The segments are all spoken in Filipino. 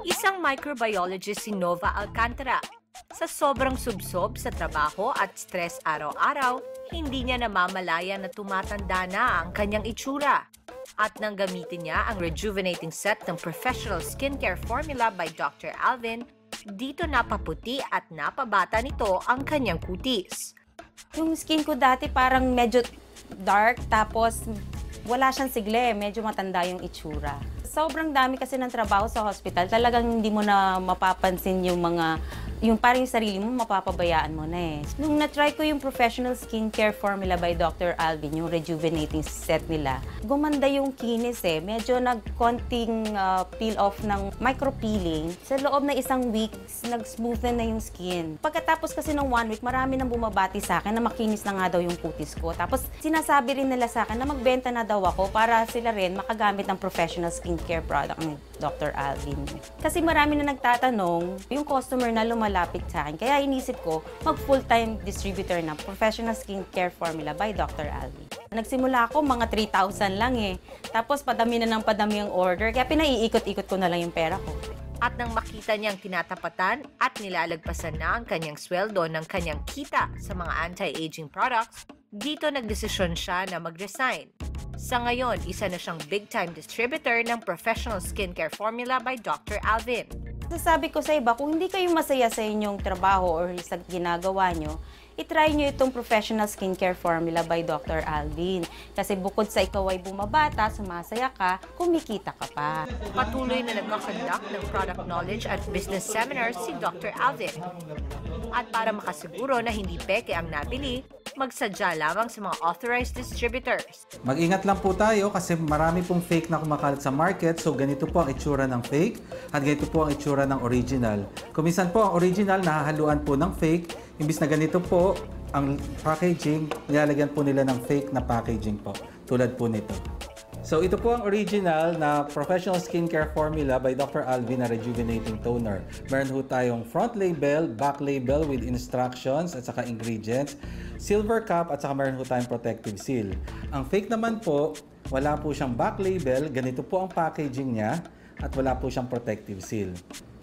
Isang microbiologist si Nova Alcantara. Sa sobrang subsob sa trabaho at stress araw-araw, hindi niya namamalaya na tumatanda na ang kanyang itsura. At nang gamitin niya ang rejuvenating set ng professional skincare formula by Dr. Alvin, dito napaputi at napabata nito ang kanyang kutis. Yung skin ko dati parang medyo dark, tapos wala siyang sigle, medyo matanda yung itsura. Sobrang dami kasi ng trabaho sa hospital, talagang hindi mo na mapapansin yung parang yung sarili mo, mapapabayaan mo na eh. Nung na-try ko yung professional skincare formula by Dr. Alvin, yung rejuvenating set nila, gumanda yung kinis eh. Medyo nag-konting peel off ng micro-peeling. Sa loob na isang week, nag-smoothen na yung skin. Pagkatapos kasi ng 1 week, marami nang bumabati sa akin na makinis na nga daw yung kutis ko. Tapos sinasabi rin nila sa akin na magbenta na daw ako para sila rin makagamit ng professional skincare product ng Dr. Alvin. Kasi marami na nagtatanong, yung customer na lumalapit sa akin. Kaya inisip ko, mag-full-time distributor ng professional skincare formula by Dr. Alvin. Nagsimula ako, mga 3,000 lang eh. Tapos padami na ng padami ang order, kaya pinaiikot-ikot ko na lang yung pera ko. At nang makita niyang tinatapatan at nilalagpasan na ang kanyang sweldo ng kanyang kita sa mga anti-aging products, dito nagdesisyon siya na mag-resign. Sa ngayon, isa na siyang big-time distributor ng professional skincare formula by Dr. Alvin. Sasabi ko sa iba, kung hindi kayo masaya sa inyong trabaho or sa ginagawa nyo, itry nyo itong professional skincare formula by Dr. Alvin. Kasi bukod sa ikaw ay bumabata, sumasaya ka, kumikita ka pa. Patuloy na nagkakonduct ng product knowledge at business seminars si Dr. Alvin. At para makasiguro na hindi peke ang nabili, magsadya lamang sa mga authorized distributors. Mag-ingat lang po tayo kasi marami pong fake na kumakalat sa market. So ganito po ang itsura ng fake at ganito po ang itsura ng original. Kuminsan po ang original nahahaluan po ng fake. Imbis na ganito po ang packaging, nilalagyan po nila ng fake na packaging po. Tulad po nito. So ito po ang original na professional skincare formula by Dr. Alvin na rejuvenating toner. Meron po tayong front label, back label with instructions at saka ingredients, silver cap at saka meron po tayong protective seal. Ang fake naman po, wala po siyang back label, ganito po ang packaging niya at wala po siyang protective seal.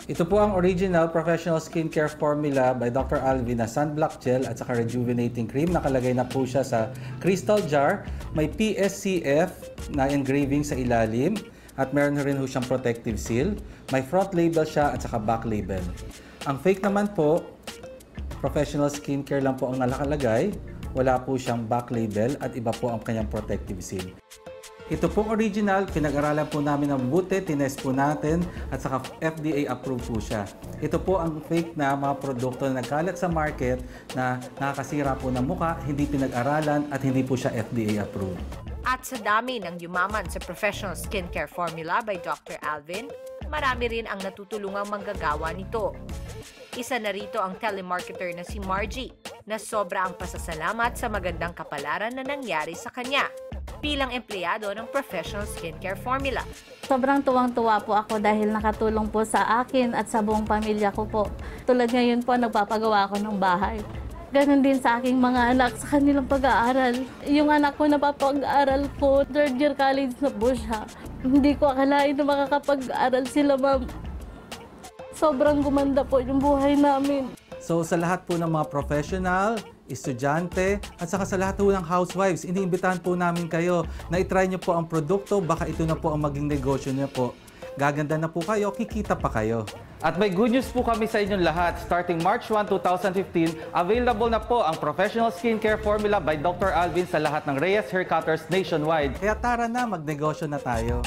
Ito po ang original professional skincare formula by Dr. Alvin na sunblock gel at saka rejuvenating cream. Nakalagay na po siya sa crystal jar. May PSCF na engraving sa ilalim at meron rin po siyang protective seal. May front label siya at saka back label. Ang fake naman po, professional skincare lang po ang nakalagay. Wala po siyang back label at iba po ang kanyang protective seal. Ito pong original, pinag-aralan po namin ng mabuti, tinest po natin at saka FDA approved po siya. Ito po ang fake na mga produkto na nagkalat sa market na nakakasira po ng mukha, hindi pinag-aralan at hindi po siya FDA approved. At sa dami ng yumaman sa professional skincare formula by Dr. Alvin, marami rin ang natutulungang manggagawa nito. Isa na rito ang telemarketer na si Margie, na sobra ang pasasalamat sa magandang kapalaran na nangyari sa kanya bilang empleyado ng professional skincare formula. Sobrang tuwang-tuwa po ako dahil nakatulong po sa akin at sa buong pamilya ko po. Tulad ngayon po, nagpapagawa ako ng bahay. Ganon din sa aking mga anak sa kanilang pag-aaral. Yung anak ko napapag-aaral po, 3rd year college na po siya. Hindi ko akalain na makakapag-aaral sila, ma'am. Sobrang gumanda po yung buhay namin. So sa lahat po ng mga professional, estudyante, at saka sa lahat po ng housewives, iniimbitahan po namin kayo na itry nyo po ang produkto, baka ito na po ang maging negosyo nyo po. Gaganda na po kayo, kikita pa kayo. At may good news po kami sa inyong lahat. Starting March 1, 2015, available na po ang professional skincare formula by Dr. Alvin sa lahat ng Reyes Hair Cutters nationwide. Kaya tara na, magnegosyo na tayo.